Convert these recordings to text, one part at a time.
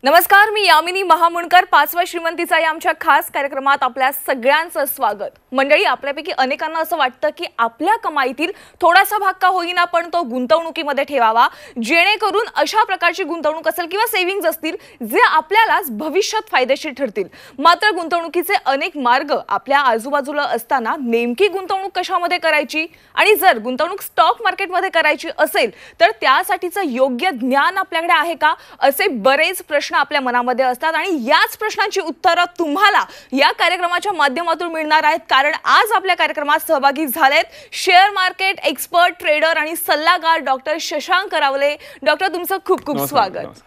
नमस्कार, मी यामिनी महामुंडकर. 5व्या श्रीमंतीचा या आमच्या खास कार्यक्रमात आपल्या सगळ्यांचं स्वागत. मंडळी, आपल्यापैकी अनेकांना असं वाटतं की आपल्या कमाईतील थोडासा भाग का होईना पण तो गुंतवणुकीमध्ये ठेवावा, जेणेकरून अशा प्रकारची गुंतवणूक असेल किंवा सेव्हिंग्ज असतील जे आपल्यालाच भविष्यात फायदेशीर ठरतील. मात्र गुंतवणुकीचे अनेक मार्ग आपल्या आजूबाजूला असताना नेमकी गुंतवणूक कशामध्ये करायची आणि जर गुंतवणूक स्टॉक मार्केटमध्ये करायची असेल तर त्यासाठीचं योग्य ज्ञान आपल्याकडे आहे का, असे बरेच प्रश्न आपल्या मनामध्ये असतात आणि याच प्रश्नांची उत्तरं तुम्हाला या कार्यक्रमाच्या माध्यमातून मिळणार आहेत. कारण आज आपल्या कार्यक्रमात सहभागी झालेत शेअर मार्केट एक्सपर्ट, ट्रेडर आणि सल्लागार डॉक्टर शशांक रावले. डॉक्टर, तुमचं खूप खूप स्वागत.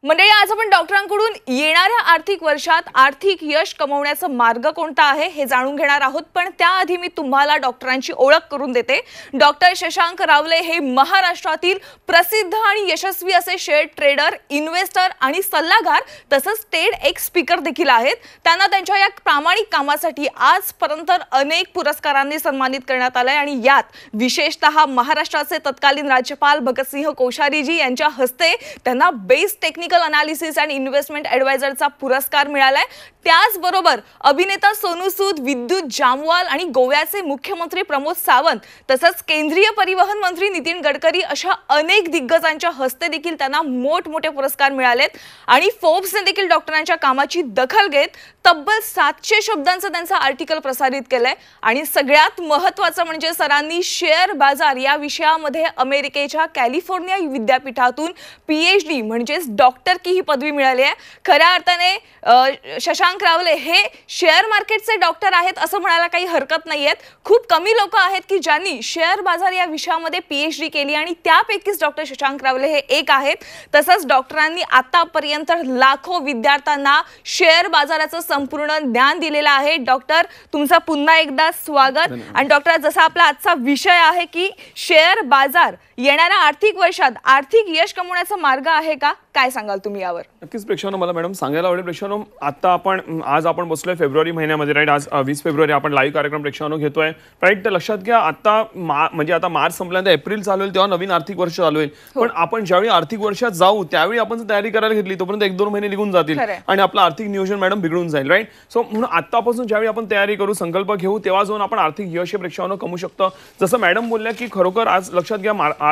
मंडळी, आज आपण डॉक्टरांकडून येणाऱ्या आर्थिक वर्षात आर्थिक यश कमवण्याचा मार्ग कोणता आहे हे जाणून घेणार आहोत. पण त्याआधी मी तुम्हाला डॉक्टरांची ओळख करून देते. डॉक्टर शशांक रावले हे महाराष्ट्रातील प्रसिद्ध आणि यशस्वी असे शेअर ट्रेडर, इन्व्हेस्टर आणि सल्लागार तसंच TEDx स्पीकर देखील आहेत. त्यांना त्यांच्या या प्रामाणिक कामासाठी आजपर्यंत अनेक पुरस्कारांनी सन्मानित करण्यात आले आणि यात विशेषतः महाराष्ट्राचे तत्कालीन राज्यपाल भगतसिंह कोश्यारीजी यांच्या हस्ते त्यांना best technical analysis and investment ॲडवायझरचा पुरस्कार मिळालाय. त्याचबरोबर अभिनेता सोनू सूद, विद्युत जामवाल आणि गोव्याचे मुख्यमंत्री प्रमोद सावंत तसंच केंद्रीय परिवहन मंत्री नितीन गडकरी अशा अनेक दिग्गजांच्या हस्ते देखील त्यांना मोठमोठे पुरस्कार मिळालेत. आणि फोर्ब्सने देखील डॉक्टरांच्या कामाची दखल घेत तब्बल 700 शब्दांचं त्यांचं आर्टिकल प्रसारित केलंय. आणि सगळ्यात महत्त्वाचं म्हणजे सरांनी शेअर बाजार या विषयामध्ये अमेरिकेच्या कॅलिफोर्निया विद्यापीठातून PhD म्हणजेच डॉक्टर की ही पदवी मिळाली आहे. खऱ्या अर्थाने शशांक रावले हे शेअर मार्केटचे डॉक्टर आहेत असं म्हणायला काही हरकत नाहीये. खूप कमी लोक आहेत की ज्यांनी शेअर बाजार या विषयामध्ये PhD केली आणि त्यापैकीच डॉक्टर शशांक रावले हे एक आहेत. तसंच डॉक्टरांनी आतापर्यंत लाखो विद्यार्थ्यांना शेअर बाजाराचं संपूर्ण ज्ञान दिलेलं आहे. डॉक्टर, तुमचं पुन्हा एकदा स्वागत. आणि डॉक्टर, जसा आपला आजचा विषय आहे की शेअर बाजार येणाऱ्या आर्थिक वर्षात आर्थिक यश कमवण्याचा मार्ग आहे का, काय सांगाल तुम्ही यावर? नक्कीच प्रेक्षकांनो, मला मॅडम सांगायला आवडेल. प्रेक्षकांनो, आता आज आपण बसलोय फेब्रुवारी महिन्यामध्ये, राईट. आज 20 फेब्रुवारी आपण लाईव्ह कार्यक्रम प्रेक्षकांनो घेतोय, राईट. तर लक्षात घ्या, आता म्हणजे आता मार्च संपल्यानंतर एप्रिल चालू होईल तेव्हा नवीन आर्थिक वर्ष चालू होईल. पण आपण ज्यावेळी आर्थिक वर्षात जाऊ त्यावेळी आपण तयारी करायला घेतली तोपर्यंत 1-2 महिने निघून जातील आणि आपलं आर्थिक नियोजन मॅडम बिघडून जाईल, राईट. सो म्हणून आतापासून ज्यावेळी आपण तयारी करू, संकल्प घेऊ, तेव्हा जाऊन आपण आर्थिक यश प्रेक्षकांनो कमवू शकतो. जसं मॅडम बोलल्या की खरोखर आज लक्षात घ्या,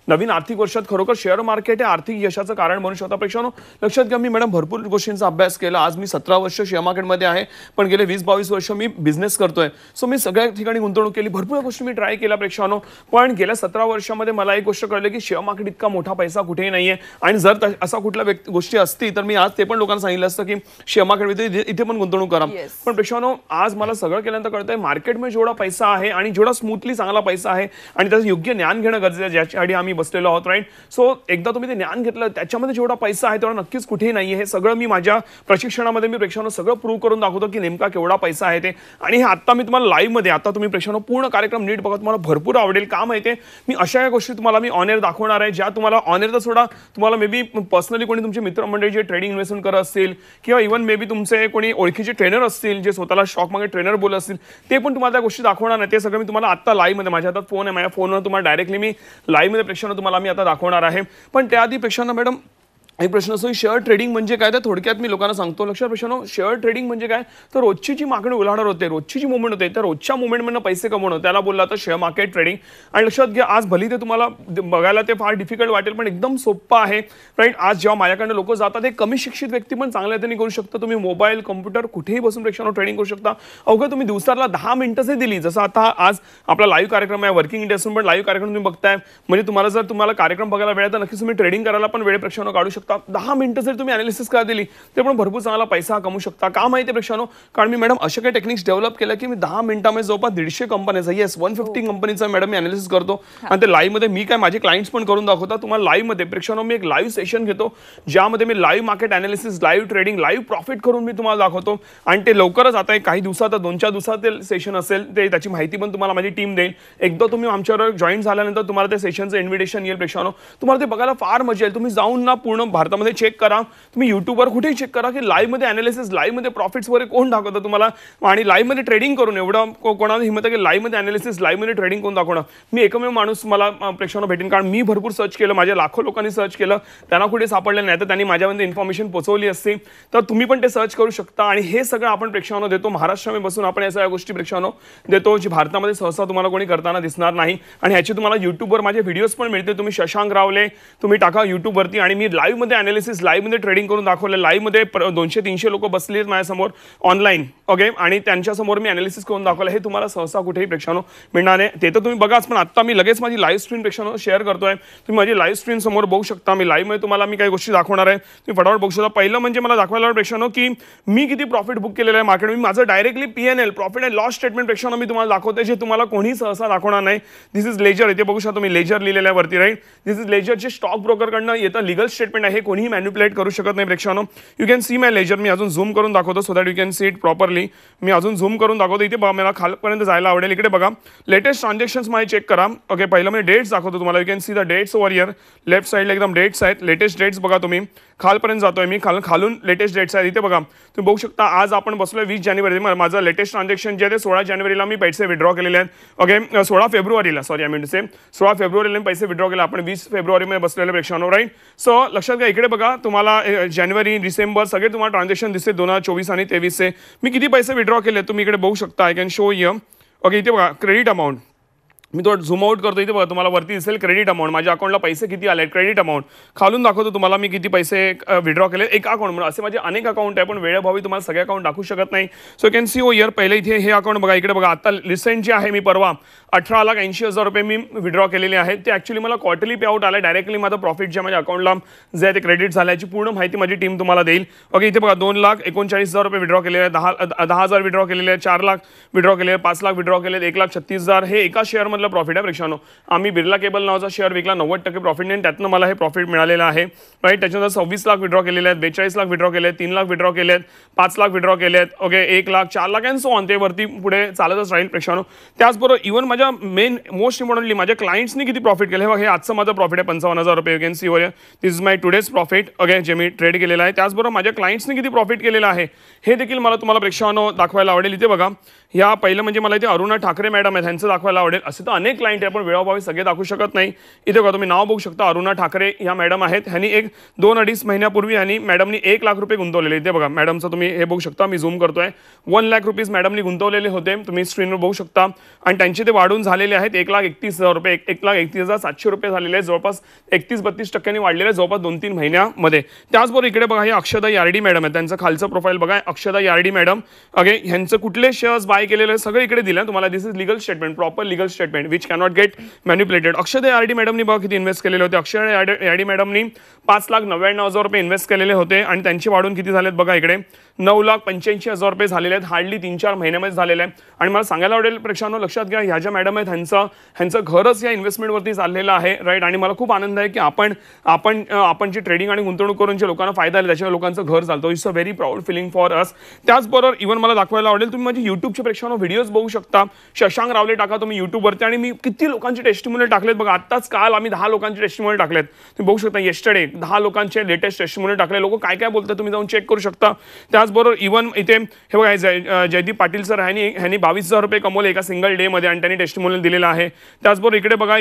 नवीन आर्थिक वर्षात खरोखर शेअर मार्केट हे आर्थिक यशाचं कारण बनू शकतं. प्रेक्षकांनो, लक्षात घ्या, मी मॅडम भरपूर गोष्टींचा अभ्यास केला. आज मी 17 वर्ष शेअर मार्केटमध्ये आहे, पण गेले 20-22 वर्ष मी बिझनेस करतोय. सो मी सगळ्या ठिकाणी गुंतवणूक केली, भरपूर गोष्टी मी ट्राय केल्या प्रेक्षकांनो. पण गेल्या 17 वर्षामध्ये मला एक गोष्ट कळली की शेअर मार्केट इतका मोठा पैसा कुठेही नाहीये. आणि जर असा कुठल्या गोष्टी असती तर मी आज ते पण लोकांना सांगितलं असतं की शेअर मार्केटमध्ये इथे पण गुंतवणूक करा. पण प्रेक्षकांनो, आज मला सगळं केल्यानंतर कळतंय मार्केटमध्ये जेवढा पैसा आहे आणि जेवढा स्मूथली चांगला पैसा आहे आणि त्याचं योग्य ज्ञान घेणं गरजेचं आहे, ज्याच्यासाठी आम्ही बसलेलो आहोत, राईट. सो एकदा तुम्ही ते ज्ञान घेतलं, त्याच्यामध्ये जेवढा पैसा आहे तेवढा नक्कीच कुठेही नाहीये. हे सगळं मी माझ्या प्रशिक्षणामध्ये मी प्रेक्षकांना सगळं प्रूव्ह करून दाखवतो की नेमका केवढा पैसा आहे ते. आणि हे आता मी तुम्हाला लाईव्ह मध्ये, आता तुम्ही प्रेक्षकांना पूर्ण कार्यक्रम नीट बघा, तुम्हाला भरपूर आवडेल. का माहिती आहे, मी अशा या गोष्टी तुम्हाला मी ऑन एअर दाखवणार आहे, ज्या तुम्हाला ऑन एअर तर सोडा, तुम्हाला मे बी पर्सनली कोणी तुमचे मित्रमंडळी जे ट्रेडिंग इन्व्हेस्टमेंट करत असतील किंवा इव्हन मे बी तुमचे कोणी ओळखीचे ट्रेनर असतील जे स्वतःला स्टॉक मार्केट ट्रेनर बोलत असतील, ते पण तुम्हाला त्या गोष्टी दाखवणार नाही. ते सगळं मी तुम्हाला आता लाईव्ह मध्ये, माझ्या हातात फोन आहे, माझ्या फोनवर तुम्हाला डायरेक्टली मी लाईव्ह मध्ये प्रेक्षकांना तुम्हाला मी आता दाखवणार आहे. पण त्याआधी प्रेक्षकांना मॅडम एक प्रश्न असतो, शेअर ट्रेडिंग म्हणजे काय? तर थोडक्यात मी लोकांना सांगतो. लक्षात प्रश्न, शेअर ट्रेडिंग म्हणजे काय? तर रोजची जी मागणी उलाढाल होते, रोजची जी मुवमेंट होते, तर रोजच्या मुवमेंटमधनं पैसे कमवणं, त्याला बोलला तर शेअर मार्केट ट्रेडिंग. आणि लक्षात घ्या, आज भली ते तुम्हाला बघायला ते फार डिफिकल्ट वाटेल, पण एकदम सोपं आहे, राईट. आज जेव्हा माझ्याकडनं लोक जातात, हे कमी शिक्षित व्यक्ती पण चांगल्या त्यांनी करू शकता. तुम्ही मोबाईल, कम्प्युटर कुठेही बसून प्रेक्षकांनो ट्रेडिंग करू शकता. अवघं तुम्ही दिवसाला 10 मिनिटं जरी दिली, जसं आता आज आपला लाईव्ह कार्यक्रम आहे, वर्किंग इंडियासून पण लाईव्ह कार्यक्रम तुम्ही बघताय, म्हणजे तुम्हाला जर तुम्हाला कार्यक्रम बघायला वेळ तर नक्कीच तुम्ही ट्रेडिंग करायला पण वेळ प्रेक्षकांनो काढू शकता. 10 मिनिटं जर तुम्ही अनालिसिस करा दिली ते पण भरपूर चांगला पैसा कमवू शकता. का माहिती आहे प्रेक्षकांनो? कारण मी मॅडम अशा काही टेक्निक्स डेव्हलप केल्या की मी 10 मिनिटांमध्ये जवळपास 150 कंपन्यांचा, 150 कंपनीचा मॅडम मी अनालिसिस करतो आणि ते लाईव्ह मध्ये मी काय माझे क्लायंट्स पण करून दाखवतात. तुम्हाला लाईव्ह मध्ये प्रेक्षकांनो मी एक लाईव्ह सेशन घेतो, ज्यामध्ये मी live market analysis, live trading, live profit करून मी तुम्हाला दाखवतो. आणि ते लवकरच आता काही दिवसात, 2-4 दिवसात ते सेशन असेल, ते त्याची माहिती पण तुम्हाला माझी टीम देईल. एकदा तुम्ही आमच्यावर जॉईन झाल्यानंतर तुम्हाला त्या सेशनचं इन्व्हिटेशन येईल प्रेक्षकांनो. तुम्हाला ते बघायला फार मजा येईल. तुम्ही जाऊन ना पूर्ण भारतामध्ये चेक करा, तुम्ही युट्यूबवर कुठेही चेक करा की लाईव्हमध्ये अनालिसिस, लाईव्हमध्ये प्रॉफिट्स वगैरे कोण दाखवतं तुम्हाला आणि लाईव्हमध्ये ट्रेडिंग करून एवढं कोणाला हिंमत आहे की लाईव्हमध्ये अनालिसिस, लाईव्हमध्ये ट्रेडिंग कोण दाखवणं. मी एकमेव माणूस मला प्रेक्षकांना भेटेन, कारण मी भरपूर सर्च केलं, माझ्या लाखो लोकांनी सर्च केलं, त्यांना कुठे सापडलं नाही तर त्यांनी माझ्यामध्ये इन्फॉर्मेशन पोहोचवली असती. तर तुम्ही पण ते सर्च करू शकता आणि हे सगळं आपण प्रेक्षकांना देतो. महाराष्ट्रामध्ये बसून आपण या सगळ्या गोष्टी प्रेक्षकांना देतो जी भारतामध्ये सहसा तुम्हाला कोणी करताना दिसणार नाही. आणि ह्याची तुम्हाला युट्यूबवर माझे व्हिडिओज पण मिळते. तुम्ही शशांक रावले तुम्ही टाका युट्यूबवरती आणि मी लाईव्हमध्ये अनालिसिस, लाईव्हमध्ये ट्रेडिंग करून दाखवलं. लाईव्हमध्ये 200-300 लोक बसली आहेत माझ्यासमोर ऑनलाईन, ओके, आणि त्यांच्यासमोर मी अनालिसिस करून दाखवलं. हे तुम्हाला सहसा कुठेही प्रेक्षकांनो मिळणार आहे. ते तर तुम्ही बघाच, पण आता मी लगेच माझी लाईव्ह स्क्रीन प्रेक्षकांनो शेअर करतोय. तुम्ही माझी लाईव्ह स्क्रीन समोर बघू शकता. मी लाईव्हमध्ये तुम्हाला मी काही गोष्टी दाखवणार आहे, तुम्ही फटाफट बघू शकता. पहिलं म्हणजे मला दाखवायला प्रेक्षकांनो की मी किती प्रॉफिट बुक केलेलं आहे मार्केट. मी माझं directly PNL profit and loss statement प्रेक्षकांनो मी तुम्हाला दाखवते, जे तुम्हाला कोणी सहसा दाखवणार नाही. दिस इज लेजर, इथे बघू शकता तुम्ही लेजर लिहिलेलं आहे वरती, राईट. दिस इज लेजरचे स्टॉक ब्रोकरकडनं येतं लीगल स्टेटमेंट आहे. हे कोणीही मॅन्युप्युलेट करू शकत नाही प्रेक्षकांनो. You can see my ledger. मी अजून झूम करून दाखवतो so that you can see it properly. मी अजून झूम करून दाखवतो. इथे बघा, मला खालपर्यंत जायला आवडेल. इकडे बघा, लेटेस्ट ट्रान्झॅक्शन्स माझे चेक करा. ओके, पहिलं मी डेट्स दाखवतो तुम्हाला. You can see the dates over here. Left साईडला एकदम डेट्स आहेत, लेटेस्ट डेट्स बघा तुम्ही. खालपर्यंत जातोय मी, खालून लेटेस्ट डेट्स आहेत. इथे बघा तुम्ही बघू शकता, आज आपण बसलोय 20 जानेवारी. माझं लेटेस्ट ट्रान्झॅक्शन जे आहे 16 जानेवारीला मी पैसे विड्रॉ केलेले आहेत. ओके, 16 फेब्रुवारीला, सॉरी आय मीन टू से 16 फेब्रुवारीला पैसे विड्रॉ केले. आपण 20 फेब्रुवारीमध्ये बसलेले प्रेक्षकांनो, राईट. सो लक्षात घ्या, इकडे बघा तुम्हाला जानेवारी, डिसेंबर सगळे तुम्हाला ट्रान्झॅक्शन दिसते 2024 आणि 23चे. मी किती पैसे विड्रॉ केले तुम्ही इकडे बघू शकता. I can show here. Okay, इथे बघा क्रेडिट अमाऊंट. मी थोडं झूम आउट करतो. इथे बघा तुम्हाला वरती दिसेल क्रेडिट अमाऊंट. माझ्या अकाउंटला पैसे किती आले, क्रेडिट अमाऊंट. खालून दाखवतो तुम्हाला मी किती पैसे विड्रॉ केले एका अकाउंट म्हणून. असे माझे अनेक अकाउंट आहे, पण वेळेभावी तुम्हाला सगळे अकाउंट दाखवू शकत नाही. So can see O year. पहिले इथे हे अकाउंट बघा. इकडे बघा, आता रिसेंट जे आहे मी परवा 18,80,000 रुपये मी विड्रॉ केलेले आहेत. ते ॲक्च्युली मला क्वार्टरली पे आउट आलं. डायरेक्टली माझं प्रॉफिट जे माझ्या अकाउंटला जे आहे ते क्रेडिट झालं. याची पूर्ण माहिती माझी टीम तुम्हाला देईल. ओके, इथे बघा 2,39,000 रुपये विड्रॉ केलेले आहेत. 10,000 विड्रॉ केलेले आहेत, 4 लाख विड्रॉ केले, 5 लाख विड्रॉ केले, 1,36,000. हे एका शेअरमधलं प्रॉफिट आहे प्रेक्षकांनो. आम्ही बिर्ला केबल नावाचा शेअर विकला, 90% प्रॉफिटने, त्यातनं मला हे प्रॉफिट मिळालेलं आहे, राईट. त्याच्यानंतर 26 लाख विड्रॉ केलेले आहेत, 42 लाख विड्रॉ केले आहेत, 3 लाख विड्रॉ केले आहेत, 5 लाख विड्रॉ केले आहेत. Okay, 1 lakh, 4 lakh and so on. ते वरती पुढे चालतच राहील प्रेक्षकांनो. त्याचबरोबर इव्हन माझ्या मोस्ट इम्पॉर्टंटली माझ्या क्लायंट्सनी किती प्रॉफिट केले. हे आजचं माझं प्रॉफिट आहे 55,000 रुपये. यू कॅन सी वर. This is my today's profit. Okay, जे मी ट्रेड केलेलं आहे. त्याचबरोबर माझ्या क्लायंट्सनी किती प्रॉफिट केलेलं आहे हे देखील मला तुम्हाला प्रेक्षकांनो दाखवायला आवडेल. इथे बघा, ह्या पहिलं म्हणजे मला इथे अरुणा ठाकरे मॅडम आहेत, त्यांचं दाखवायला आवडेल. असे तर अनेक क्लायंट आहे, पण वेळोभावी सगळे दाखवू शकत नाही. इथे बघा तुम्ही नाव बघू शकता, अरुणा ठाकरे ह्या मॅडम आहेत. ह्यांनी 2-2.5 महिन्यापूर्वी ह्यांनी मॅडमनी 1 लाख रुपये गुंतवलेले. इथे बघा मॅडमचं तुम्ही हे बघू शकता, मी झूम करतोय. 1 लाख रुपीज मॅडमनी गुंतवलेले होते, तुम्ही स्क्रीनवर बघू शकता. आणि त्यांचे ते वाढून झालेले आहेत 1,31,000 रुपये, 1,31,700 रुपये झालेले आहेत. जवळपास 31-32% वाढलेले आहेत जवळपास 2-3 महिन्यामध्ये. त्याचबरोबर इकडे बघा, हे अक्षदा यार्डी मॅडम आहे, त्यांचं खालचं प्रोफाईल बघा. अक्षदा यार्डी मॅडम, ओके, ह्यांचं कुठले शेअर्स बाय केलेले सगळं इकडे दिलं तुम्हाला. This is legal statement, proper legal statement which cannot get manipulated. Akshada Yardi मॅडमनी बघा किती इन्व्हेस्ट केलेले होते. अक्षदा यार्डी मॅडमनी 5,99,000 रुपये इन्व्हेस्ट केलेले होते आणि त्यांचे वाढून किती झालेत बघा इकडे 9,85,000 रुपये झालेले आहेत. हार्डली 3-4 महिन्यामध्ये झालेले आहे. आणि मला सांगायला आवडेल प्रेक्षकांनो, लक्षात घ्या, ह्या ज्या मॅडम आहेत ह्यांचं घरच या इन्व्हेस्टमेंटवरती चाललेलं आहे, राईट. आणि मला खूप आनंद आहे की आपण जी ट्रेडिंग आणि गुंतवणूक करून जे लोकांना फायदा आला त्याच्या लोकांचं घर चालतो. It's a very proud feeling for us. त्याचबरोबर इव्हन मला दाखवायला आवडेल, तुम्ही माझी युट्यूबच्या प्रेक्षकांनो व्हिडिओज बघू शकता. शशांक रावले टाका तुम्ही युट्यूबवरती, आणि मी किती लोकांचे टेस्टिमोनियल टाकलेत बघा. आत्ताच काल आम्ही 10 लोकांचे टेस्टिमोनियल टाकलेत. तुम्ही बघू शकता, येस्टरडे 10 लोकांचे लेटेस्ट टेस्टिमोनियल टाकले. लोक काय काय बोलतात तुम्ही जाऊन चेक करू शकता. त्याचबरोबर इव्हन इथे हे बघा, जयदीप पाटील सर ह्यांनी 22,000 रुपये कमवले एका सिंगल डे मध्ये आणि त्यांनी टेस्टिमोनियल दिलेलं आहे. त्याचबरोबर इकडे बघा,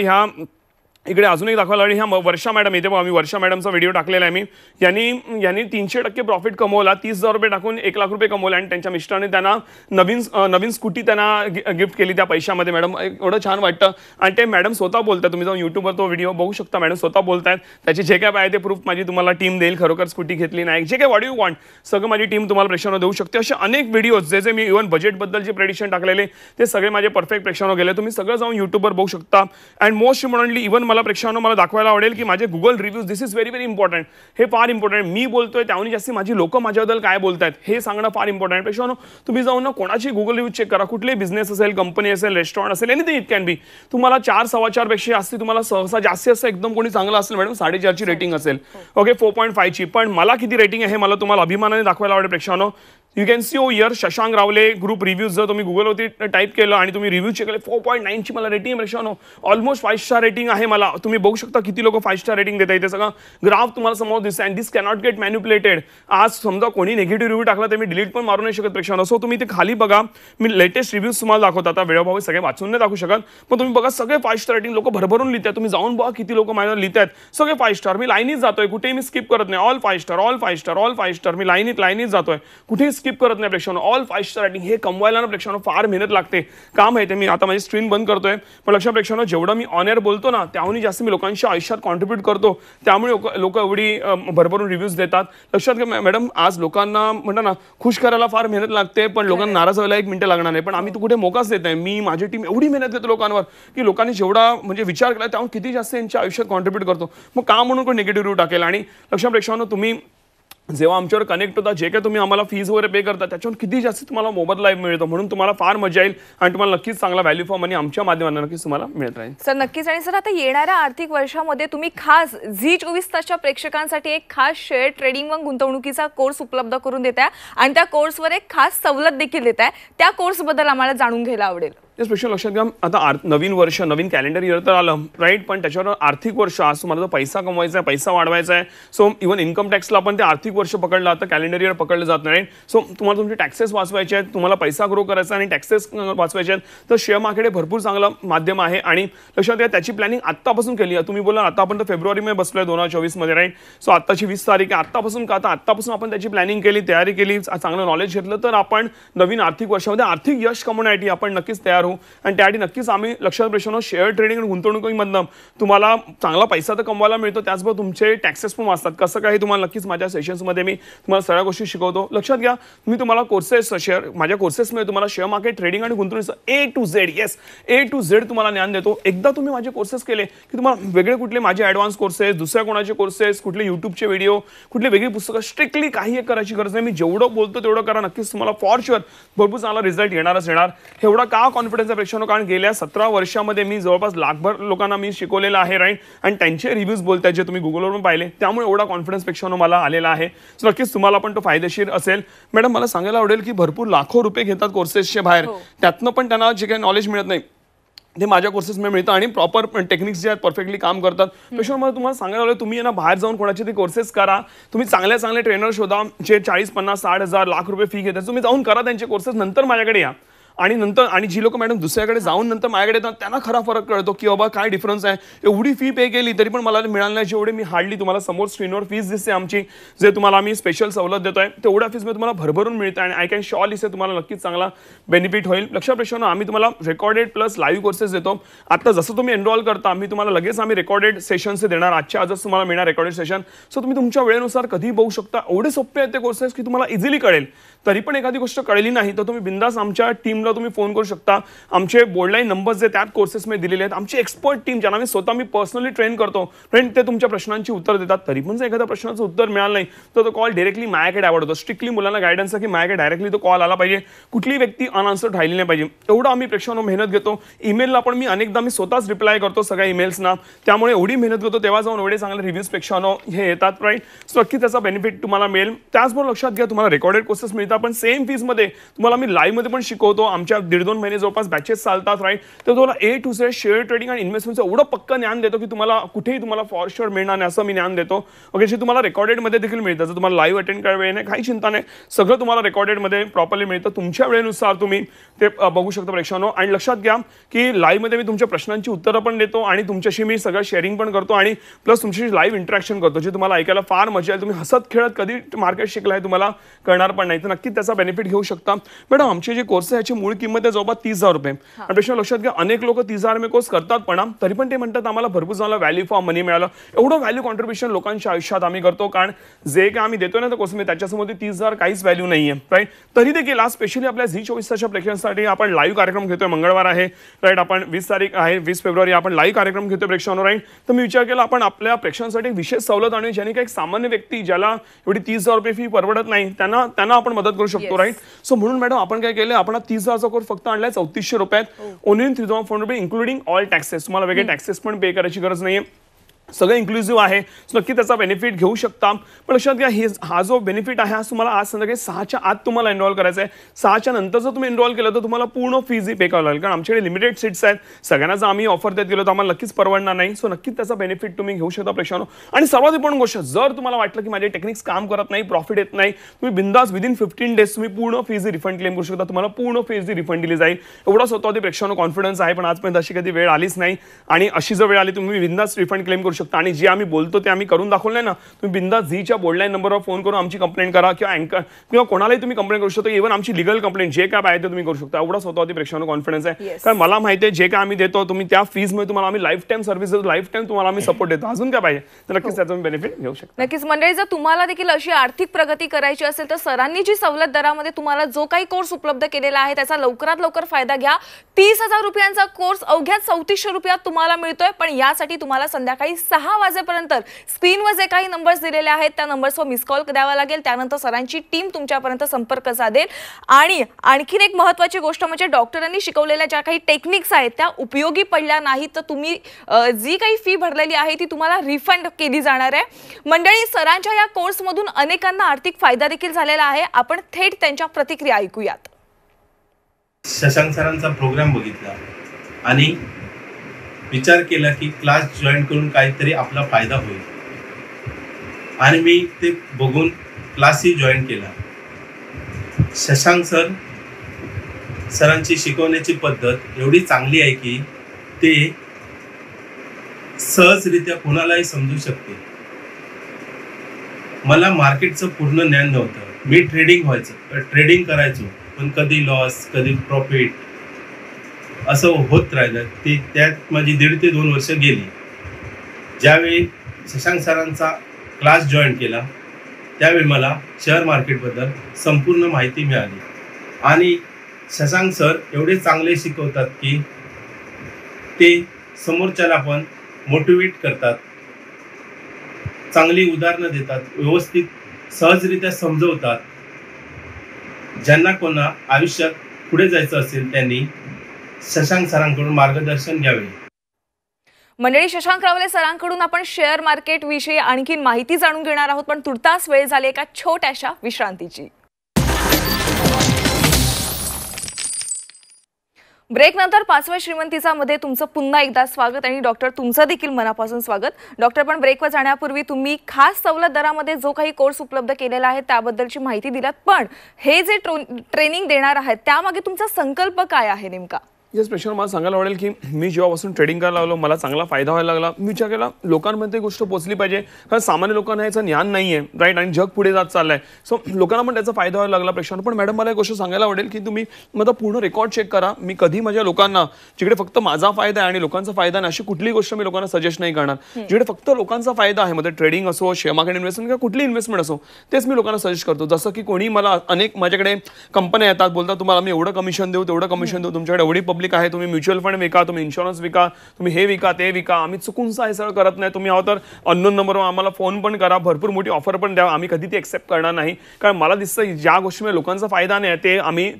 इकडे अजून एक दाखवायला ह्या वर्षा मॅडम, इथे बघा मी वर्षा मॅडमचा व्हिडिओ टाकलेला आहे. यांनी 300% प्रॉफिट कमवला. 30,000 रुपये टाकून 1 लाख रुपये कमवले आणि त्यांच्या मिस्टरांनी त्यांना नवीन स्कूटी त्यांना गिफ्ट केली त्या पैशामध्ये. मॅडम एवढं छान वाटतं. आणि ते मॅडम स्वतः बोलतात, तुम्ही जाऊन युट्यूबवर तो व्हिडिओ बघू शकता. मॅडम स्वतः बोलतायत, त्याचे जे काय आहे ते प्रूफ माझी तुम्हाला टीम देईल. खरोखर स्कूटी घेतली नाही, जे काय व्हॉट यू वॉन्ट सगळं माझी टीम तुम्हाला प्रेक्षकांना देऊ शकते. असे अनेक व्हिडिओज जे मी इव्हन बजेटबद्दल जे प्रेडिक्शन टाकलेले ते सगळे माझे परफेक्ट प्रेक्षकांना गेले. तुम्ही सगळं जाऊन युट्यूबवर बघू शकता. अँड मोस्ट इम्पॉर्टंटली इव्हन मला प्रेक्षकांना मला दाखवायला आवडेल की माझे Google reviews, this is very important. हे फार इम्पॉर्टंट. मी बोलतोय त्याहून जास्ती माझी लोक माझ्याबद्दल काय बोलतायत हे सांगणं फार इम्पॉर्टंट. प्रेक्षकांनो तुम्ही जाऊन ना कोणाची गुगल रिव्ह्यू चेक करा. कुठले बिझनेस असेल, कंपनी असेल, रेस्टॉरंट असेल, एनिथिंग इट कॅन बी. तुम्हाला 4-4.25 पेक्षा जास्ती तुम्हाला सहसा जास्ती असं एकदम कोणी चांगलं असेल मॅडम 4.5ची रेटिंग असेल, ओके, 4.5ची. पण मला किती रेटिंग आहे हे मला तुम्हाला अभिमानाने दाखवायला आवडेल प्रेक्षकांनो. यू कॅन सी ओ इयर शशांक रावले ग्रुप रिव्ह्यूज जर तुम्ही गुगलवरती टाईप केलं आणि तुम्ही रिव्ह्यू चेक केले 4.9ची मला रेटिंग प्रेक्षानो ऑलमोस्ट 5 स्टार रेटिंग आहे मला. तुम्ही बघू शकता किती लोक 5 स्टार रेटिंग देत आहे. ते सगळं ग्राफ तुम्हाला समोर दिसतं अँड दिस कॅनॉट गेट मॅन्युप्युलेटेड. आज समजा कोणी निगेटिव्ह रिव्ह्यू टाकला तर मी डिलीट पण मारू नाही शकत प्रेक्षानो. सो तुम्ही ते खाली बघा, मी लेटेस्ट रिव्ह्यूज तुम्हाला दाखवतो. आता वेळोभावी सगळे वाचून नाही दाखवू शकत, पण तुम्ही बघा सगळे 5 स्टार रेटिंग लोक भरभरून लिहितात. तुम्ही जाऊन बघा किती लोक माझ्यावर लिहितात. सगळे 5 स्टार. मी लाईनीच जातोय, कुठेही मी स्किप करत नाही. All 5 star, all 5 star, all 5 star. मी लाईनीत जातोय, कुठेही स्किप करत नाही प्रेक्षानो. ऑल 5 स्टार रेटिंग हे कमवायला ना प्रेक्षानो फार मेहनत लागते. का माहिती आहे, मी आता माझी स्क्रीन बंद करतोय, पण लक्षात प्रेक्षानो जेवढं मी ऑन एअर बोलतो ना त्याहून जास्त मी लोकांच्या आयुष्यात कॉन्ट्रीब्यूट करतो. त्यामुळे लोक एवढी भरभरून रिव्ह्यूज देतात. लक्षात घ्या मॅडम, आज लोकांना म्हणतात ना खुश करायला फार मेहनत लागते, पण लोकांना नाराज व्हायला 1 मिनिट लागणार नाही. पण आम्ही तो कुठे मोकाच देत नाही. मी माझी टीम एवढी मेहनत घेतो लोकांवर की लोकांनी जेवढा म्हणजे विचार केला त्याहून किती जास्त यांच्या आयुष्यात कॉन्ट्रीब्यूट करतो. मग का म्हणून कोण निगेटिव्ह रिव्ह्यू टाकेल. आणि लक्षात प्रेक्षानो तुम्ही जेव्हा आमच्यावर कनेक्ट होता, जे काही तुम्ही आम्हाला फीज वगैरे पे करता त्याच्यावर किती जास्त तुम्हाला मोबदला मिळतो. म्हणून तुम्हाला फार मजा येईल आणि तुम्हाला नक्कीच चांगला व्हॅल्यू फॉर मनी आमच्या माध्यमातून नक्कीच तुम्हाला मिळत राहील. सर नक्कीच. आणि सर आता येणाऱ्या आर्थिक वर्षामध्ये तुम्ही खास झी24 तासच्या प्रेक्षकांसाठी एक खास शेअर ट्रेडिंग व गुंतवणुकीचा कोर्स उपलब्ध करून देत आहे आणि त्या कोर्सवर एक खास सवलत देखील देत आहे. त्या कोर्सबद्दल आम्हाला जाणून घ्यायला आवडेल. स्पेशल लक्षात घ्या, आता नवीन वर्ष नवीन कॅलेंडर इयर तर आलं राईट, पण त्याच्यावर आर्थिक वर्ष आज तुम्हाला जो पैसा कमवायचा आहे, पैसा वाढवायचा आहे. सो इव्हन इन्कम टॅक्सला पण ते आर्थिक वर्ष पकडलं जातं, कॅलेंडर इयर पकडलं जात नाही. सो तुम्हाला तुमचे टॅक्सेस वाचवायचे आहेत, तुम्हाला पैसा ग्रो करायचा आणि टॅक्सेस वाचवायचे आहेत, तर शेअर मार्केट हे भरपूर चांगलं माध्यम आहे. आणि लक्षात घ्या त्याची प्लॅनिंग आत्तापासून केली आहे. तुम्ही बोला आता आपण तर फेब्रुवारीमध्ये बसलोय 2024 मध्ये राईट. सो आत्ताची 20 तारीख आहे. आत्तापासून का आता आत्तापासून आपण त्याची प्लॅनिंग केली, तयारी केली, चांगलं नॉलेज घेतलं तर आपण नवीन आर्थिक वर्षामध्ये आर्थिक यश कमवण्यासाठी आपण नक्कीच तयार होऊ. आणि त्यासाठी नक्कीच आम्ही लक्षात प्रेक्षांनो शेअर ट्रेडिंग आणि गुंतवणुकीमधनं तुम्हाला चांगला पैसा तर कमवायला मिळतो, त्याचबरोबर तुमचे टॅक्सेस पण वाचतात. कसं काही तुम्हाला नक्कीच माझ्या सेशन्समध्ये मी तुम्हाला सगळ्या गोष्टी शिकवतो. लक्षात घ्या, मी तुम्हाला कोर्सेस माझ्या कोर्सेसमध्ये तुम्हाला शेअर मार्केट ट्रेडिंग आणि गुंतवणुकीचं A to Z A to Z तुम्हाला ज्ञान देतो. एकदा तुम्ही माझे कोर्सेस केले की तुम्हाला वेगळे कुठले माझे ॲडव्हान्स कोर्सेस, दुसऱ्या कोणाचे कोर्सेस, कुठले युट्यूबचे व्हिडिओ, कुठले वेगळी पुस्तकं स्ट्रिक्टली काही एक करायची गरज नाही. मी जेवढं बोलतो तेवढं करा, नक्कीच तुम्हाला फॉर शुअर भरपूर चांगला रिझल्ट येणारच येणार. एवढा का कॉन्फिडन्स प्रेक्षांनो, कारण गेल्या 17 वर्षामध्ये मी जवळपास लाखभर लोकांना मी शिकवलेलं आहे राईट. आणि त्यांचे रिव्ह्यूज बोलतात जे तुम्ही गुगलवरून पाहिले, त्यामुळे एवढा कॉन्फिडन्स पेक्षा मला आलेला आहे. सो नक्कीच तुम्हाला पण तो फायदेशीर असेल. मॅडम मला सांगायला आवडेल की भरपूर लाखो रुपये घेतात कोर्सेसचे बाहेर, त्यातनं पण त्यांना जे काही नॉलेज मिळत नाही ते माझ्या कोर्सेसमध्ये मिळतं आणि प्रॉपर टेक्निक्स जे आहेत परफेक्टली काम करतात. त्याच्यामुळे मला तुम्हाला सांगायला आवडेल तुम्ही ना बाहेर जाऊन कोणाचे ते कोर्सेस करा. तुम्ही चांगले ट्रेनर शोधा जे 40, 50, 60,000 लाख रुपये फी घेतात. तुम्ही जाऊन करा त्यांचे कोर्सेस, नंतर माझ्याकडे या. आणि जी लोक मॅडम दुसऱ्याकडे जाऊन नंतर माझ्याकडे येतात त्यांना खरा फरक कळतो की बाबा काय डिफरन्स आहे. एवढी फी पे केली तरी पण मला मिळालं नाही जेवढे मी हार्डली तुम्हाला समोर स्क्रीनवर फीस दिसते आमची, जे तुम्हाला आम्ही स्पेशल सवलत देतोय तेवढ्या फीसमध्ये तुम्हाला भरभरून मिळते. आणि आय कॅन शॉर्ली से तुम्हाला नक्कीच चांगला बेनिफिट होईल. लक्षात प्रेक्षांनो, आम्ही तुम्हाला रेकॉर्डेड प्लस लाईव्ह कोर्सेस देतो. आता जसं तुम्ही एनरोल करता आम्ही तुम्हाला लगेच रेकॉर्डेड सेशन्स देणार. आजच्या आजच तुम्हाला मिळणार रेकॉर्डेड सेशन. सो तुम्ही तुमच्या वेळेनुसार कधी बघू शकता. एवढे सोपे आहेत ते कोर्सेस की तुम्हाला इझिली कळेल. तरी पण एखादी गोष्ट कळली नाही तर तुम्ही बिंदास आमच्या टीमला तुम्ही फोन करू शकता. आमचे बोर्डलाईन नंबर्स जे त्यात कोर्सेसमध्ये दिलेले आहेत, आमची एक्सपर्ट टीम ज्यांना मी पर्सनली ट्रेन करतो फ्रेंड, ते तुमच्या प्रश्नांची उत्तर देतात. तरी पण जर एखाद्या प्रश्नाचं उत्तर मिळालं नाही तर तो कॉल डायरेक्टली माझ्याकडे आवडतो. स्ट्रिक्टली मुलांना गायडन्स आहे की माझ्याकडे डायरेक्टली तो कॉल आला पाहिजे, कुठली व्यक्ती अनआन्सर्ड राहिली नाही पाहिजे. एवढं आम्ही प्रेक्षकांना मेहनत घेतो. ईमेलला पण मी अनेकदा मी स्वतःच रिप्लाय करतो सगळ्या ईमेल्सना. त्यामुळे एवढी मेहनत घेतो तेव्हा जाऊन एवढे चांगले रिव्ह्यूज प्रेक्षकांनो हे येतात राईट. सो नक्की त्याचा बेनिफिट तुम्हाला मिळेल. त्याचबरोबर लक्षात घ्या तुम्हाला रेकॉर्डेड कोर्सेस मिळतात, पण सेम फीसमध्ये तुम्हाला मी लाईव्हमध्ये पण शिकवतो. आमच्या 1.5-2 महिने जवळपास बॅचेस चालतात राईट. तर तुम्हाला A to Z share trading आणि इन्व्हेस्टमेंटचं एवढं पक्का ज्ञान देतो की तुम्हाला कुठेही तुम्हाला फॉर शुअर मिळणार नाही असं मी ज्ञान देतो. ओके, जे तुम्हाला रेकॉर्डेडमध्ये देखील मिळतं. जर तुम्हाला लाईव्ह अटेंड करायला वेळ नाही काही चिंता नाही, सगळं तुम्हाला रेकॉर्डेडमध्ये प्रॉपरली मिळतं. तुमच्या वेळेनुसार तुम्ही ते बघू शकता प्रेक्षकांनो. आणि लक्षात घ्या की लाईव्हमध्ये मी तुमच्या प्रश्नांची उत्तरं पण देतो आणि तुमच्याशी मी सगळं शेअरिंग पण करतो आणि प्लस तुमच्याशी लाईव्ह इंटरॅक्शन करतो, जे तुम्हाला ऐकायला फार मजा येईल. तुम्ही हसत खेळत कधी मार्केट शिकला आहे तुम्हाला कळणार पण नाही. तर नक्की त्याचा बेनिफिट घेऊ शकता. मॅडम आमचे जे कोर्स आहे याची मूळ किंमत आहे जवळपास 30,000 रुपये. आणि प्रेक्षकांनो लक्षात घ्या अनेक लोक 30,000 में कोर्स करतात, पण तरी पण ते म्हणतात आम्हाला भरपूर चांगला व्हॅल्यू फॉर मनी मिळालं. एवढं व्हॅल्यू कॉन्ट्रीब्युशन लोकांच्या आयुष्यात आम्ही करतो, कारण जे काय आम्ही देतो ना त्या कोर्समध्ये त्याच्यासमोर 30,000 काहीच व्हॅल्यू नाही आहे राईट. तरी देखील आज स्पेशली आपल्या झी24 तासच्या प्रेक्षकांसाठी आपण लाईव्ह कार्यक्रम घेतोय. मंगळवार आहे राईट, आपण 20 तारीख आहे 20 फेब्रुवारी आपण लाईव्ह कार्यक्रम घेतोय प्रेक्षकांनो राईट. तर मी विचार केला आपण आपल्या प्रेक्षकांसाठी विशेष सवलत आणि ज्याने काही सामान्य व्यक्ती ज्याला एवढी 30,000 रुपये फी परवडत नाही त्यांना आपण मदत करू शकतो राईट. सो म्हणून मॅडम आपण काय केलं, आपण 30,000चा कोर्स फक्त आणलाय 3400 रुपयात, ओनली 3,400 रुपये इन्क्लुडिंग ऑल टॅक्सेस. तुम्हाला वेगळे टॅक्सेस पण पे करायची गरज नाहीये. सगळं इन्क्लुझिव्ह आहे. सो नक्की त्याचा बेनिफिट घेऊ शकता. पण लक्षात घ्या हा जो बेनिफिट आहे हा तुम्हाला आज संध्याकाळी 6च्या आत तुम्हाला एनरोल करायचा आहे. 6च्या नंतर जर तुम्ही एनरोल केलं तर तुम्हाला पूर्ण फीज पे करावं लागेल, कारण आमच्याकडे लिमिटेड सीट्स आहेत. सगळ्यांना जर आम्ही ऑफर देत गेलो तर आम्हाला नक्कीच परवडणार नाही. सो नक्कीच त्याचा बेनिफिट तुम्ही घेऊ शकता प्रेक्षकांनो. आणि सर्वात इम्पॉर्टंट गोष्ट, जर तुम्हाला वाटलं की माझे टेक्निक्स काम करत नाही, प्रॉफिट येत नाही, तुम्ही बिंदास विदिन 15 डेज तुम्ही पूर्ण फीज रिफंड क्लेम करू शकता. तुम्हाला पूर्ण फीज रिफंड दिली जाईल. एवढा स्वतःवरती प्रेक्षकांनो कॉन्फिडन्स आहे. पण आजपर्यंत अशी कधी वेळ आलीच नाही. आणि अशी जर वेळ आली तुम्ही बिंदास रिफंड क्लेम करू शकता. आणि जे आम्ही बोलतो ते आम्ही करून दाखवलंय ना, तुम्ही बिंदास झीच्या बोर्डलाईन नंबरवर फोन करून आमची कंप्लेंट करा किंवा अँकर किंवा कोणालाही तुम्ही कंप्लेंट करू शकता. इव्हन आमची लिगल कंप्लेंट जे काय आहे ते तुम्ही करू शकता. एवढा स्वतःवरती प्रेक्षकांनो कॉन्फिडन्स आहे. कारण मला माहिती आहे जे काय आम्ही देतो तुम्ही त्या फीजमध्ये तुम्हाला आम्ही life time services, life time तुम्हाला आम्ही सपोर्ट देतो. अजून काय पाहिजे तर नक्कीच त्याचा बेनिफिट घेऊ शकता. नक्कीच मंडळी, जर तुम्हाला देखील अशी आर्थिक प्रगती करायची असेल तर सरांनी जी सवलत दरामध्ये तुम्हाला जो काही कोर्स उपलब्ध केलेला आहे त्याचा लवकरात लवकर फायदा घ्या. 30,000 रुपयांचा कोर्स अवघ्या 3400 रुपयात तुम्हाला मिळतोय. पण यासाठी तुम्हाला संध्याकाळी 6 वाजेपर्यंत स्क्रीनवर जे काही नंबर्स दिलेले आहेत त्या नंबर्सवर मिस कॉल द्यावा लागेल. त्यानंतर सरांची टीम तुमच्यापर्यंत संपर्क साधेल. आणि आणखीन एक महत्त्वाची गोष्ट म्हणजे डॉक्टरांनी शिकवलेल्या ज्या काही टेक्निक्स आहेत त्या उपयोगी पडल्या नाहीत तर तुम्ही जी काही फी भरलेली आहे ती तुम्हाला रिफंड केली जाणार आहे. मंडळी, सरांच्या या कोर्समधून अनेकांना आर्थिक फायदा देखील झालेला आहे. आपण थेट त्यांच्या प्रतिक्रिया ऐकूयात. शशांक सरांचा प्रोग्राम बघितला आणि विचार केला की क्लास जॉईन करून काहीतरी आपला फायदा होईल. आणि मी ते बघून क्लासही जॉईन केला. शशांक सरांची शिकवण्याची पद्धत एवढी चांगली आहे की ते सहजरित्या कोणालाही समजू शकते. मला मार्केटचं पूर्ण ज्ञान नव्हतं. मी ट्रेडिंग करायचो, पण कधी लॉस कधी प्रॉफिट असं होत राहिलं. त्यात माझी 1.5 ते 2 वर्ष गेली. ज्यावेळी शशांक सरांचा क्लास जॉईन केला त्यावेळी मला शेअर मार्केटबद्दल संपूर्ण माहिती मिळाली. आणि शशांक सर एवढे चांगले शिकवतात की ते समोरच्याला पण मोटिवेट करतात, चांगली उदाहरणं देतात, व्यवस्थित सहजरित्या समजवतात. ज्यांना कोणा आयुष्यात पुढे जायचं असेल त्यांनी शशांक सरांकडून मार्गदर्शन घ्यावे. मंडळी, शशांक रावले सरांकडून आपण शेअर मार्केट विषयी आणखीन माहिती जाणून घेणार आहोत. पण तुर्तास वेळ झाली एका छोट्याशा विश्रांतीची. ब्रेक नंतर 5व्या श्रीमंतीचा मध्ये तुमचं पुन्हा एकदा स्वागत. आणि डॉक्टर, तुमचं देखील मनापासून स्वागत. डॉक्टर, पण ब्रेकवर जाण्यापूर्वी तुम्ही खास सवलत दरामध्ये जो काही कोर्स उपलब्ध केलेला आहे त्याबद्दलची माहिती दिलात. पण हे जे ट्रेनिंग देणार आहेत त्यामागे तुमचा संकल्प काय आहे नेमका? येस प्रेक्षक, मला सांगायला आवडेल की मी जेव्हापासून ट्रेडिंग करायला लागलो मला चांगला फायदा व्हायला लागला. मी विचार केला लोकांमध्ये गोष्ट पोहोचली पाहिजे, कारण सामान्य लोकांना याचं ज्ञान नाही आहे, राईट. आणि जग पुढे जात चाललंय. सो लोकांना पण त्याचा फायदा व्हायला लागला प्रेक्षक. पण मॅडम, मला एक गोष्ट सांगायला आवडेल की तुम्ही माझा पूर्ण रेकॉर्ड चेक करा. मी कधी माझ्या लोकांना जिकडे फक्त माझा फायदा आहे आणि लोकांचा फायदा नाही अशी कुठली गोष्ट मी लोकांना सजेस्ट नाही करणार. जिकडे फक्त लोकांचा फायदा आहे, मध्ये ट्रेडिंग असो, शेअर मार्केट इन्व्हेस्टमेंट किंवा कुठली इन्व्हेस्टमेंट असो, तेच मी लोकांना सजेस्ट करतो. जसं की कोणी मला अनेक माझ्याकडे कंपन्या येतात, बोलतात तुम्हाला मी एवढं कमिशन देऊ तेवढं कमिशन देऊ, तुमच्याकडे एवढी पब्लिक आहे, तुम्ही म्युच्युअल फंड विका, तुम्ही इन्शुरन्स विका, तुम्ही हे विका ते विका. आम्ही चुकूनचा हे सगळं करत नाही. तुम्ही आहो तर अननोन नंबरवर आम्हाला फोन पण करा, भरपूर मोठी ऑफर पण द्या, आम्ही कधी ते एक्सेप्ट करणार नाही. कारण मला दिसतं ज्या गोष्टीमुळे लोकांचा फायदा नाही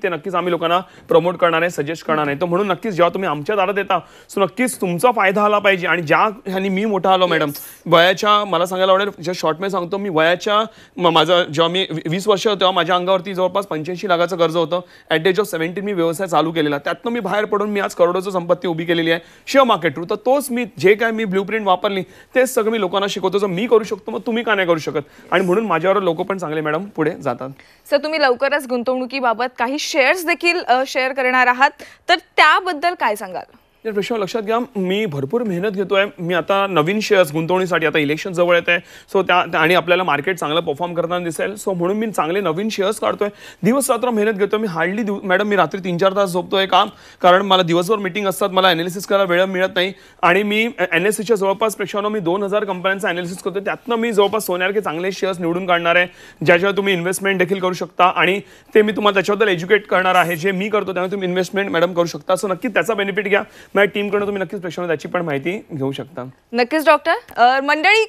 ते नक्कीच आम्ही लोकांना प्रमोट करणार आहे, सजेस्ट करणार नाही. तर म्हणून नक्कीच जेव्हा तुम्ही आमच्या दारात येता सो नक्कीच तुमचा फायदा आला पाहिजे. आणि ज्या ह्यानी मी मोठा आलो मॅडम, वयाच्या, मला सांगायला आवडेल ज्या शॉर्टमध्ये सांगतो, मी वयाच्या माझं जेव्हा मी 20 वर्ष होतो तेव्हा माझ्या अंगावरती जवळपास 85 लाखाचं कर्ज होतं. ॲट द एज ऑफ 17 मी व्यवसाय चालू केलेला. त्यातनं मी बाहेर पडून मी आज करोडोचं संपत्ती उभी केलेली आहे शेअर मार्केट थ्रू. तर तोच मी जे काय मी ब्ल्यूप्रिंट वापरली तेच सगळं मी लोकांना शिकवतो. जर मी करू शकतो मग तुम्ही का नाही करू शकत? आणि म्हणून माझ्यावर लोक पण चांगले मॅडम पुढे जातात. सर, तुम्ही लवकरच गुंतवणुकीबाबत काही शेअर्स देखील शेअर करणार आहात, तर त्याबद्दल काय सांगाल? या प्रश्न लक्षात घ्या, मी भरपूर मेहनत घेतोय. मी आता नवीन शेअर्स गुंतवणीसाठी, आता इलेक्शन जवळ येत आहे, सो आणि आपल्याला मार्केट चांगलं परफॉर्म करताना दिसेल. सो म्हणून मी चांगले नवीन शेअर्स काढतोय, दिवस रात्र मेहनत घेतोय. मी हार्डली मॅडम मी रात्री 3-4 तास झोपतोय काम, कारण मला दिवसभर मीटिंग असतात, मला अनालिसिस करायला वेळ मिळत नाही. आणि मी NSEच्या जवळपास प्रेक्षकांनो मी 2000 कंपन्यांचं अनालिसिस करतोय. त्यातनं मी जवळपास सोन्यासारखे चांगले शेअर्स निवडून काढणार आहे, ज्याच्यावर तुम्ही इन्व्हेस्टमेंट देखील करू शकता. आणि ते मी तुम्हाला त्याच्याबद्दल एज्युकेट करणार आहे. जे मी करतो त्यामुळे तुम्ही इन्व्हेस्टमेंट मॅडम करू शकता. सो नक्की त्याचा बेनिफिट घ्या. माझ्या टीमकडून तुम्ही नक्कीच प्रेक्षकांना त्याची पण माहिती घेऊ शकता. नक्कीच डॉक्टर. मंडळी,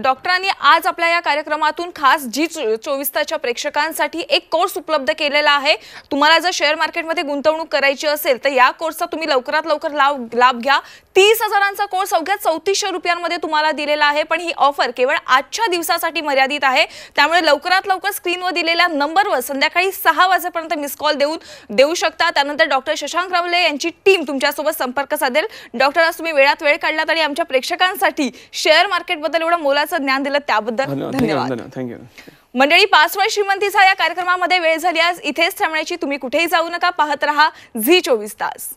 डॉक्टरांनी आज आपल्या या कार्यक्रमातून खास Zee24 प्रेक्षकांसाठी एक कोर्स उपलब्ध केलेला आहे. तुम्हाला जर शेअर मार्केटमध्ये गुंतवणूक करायची असेल तर या कोर्सचा तुम्ही लवकरात लवकर लाभ घ्या. 30,000चा कोर्स अवघ्या 3400 रुपयांमध्ये तुम्हाला दिलेला आहे. पण ही ऑफर केवळ आजच्या दिवसासाठी मर्यादित आहे. त्यामुळे लवकरात लवकर स्क्रीनवर दिलेल्या नंबरवर संध्याकाळी 6 वाजेपर्यंत मिस कॉल देऊ शकता. त्यानंतर डॉक्टर शशांक रावले यांची टीम तुमच्यासोबत संपर्क साधेल. डॉक्टर, आज तुम्ही वेळात वेळ काढलात आणि आमच्या प्रेक्षकांसाठी शेअर मार्केटबद्दल एवढं मोलाचं ज्ञान दिलं त्याबद्दल धन्यवाद. थँक्यू. मंडळी, 5 वर्ष श्रीमंतीचा या कार्यक्रमामध्ये वेळ झाली आज इथेच थांबण्याची. तुम्ही कुठेही जाऊ नका, पाहत रहा Zee24 तास.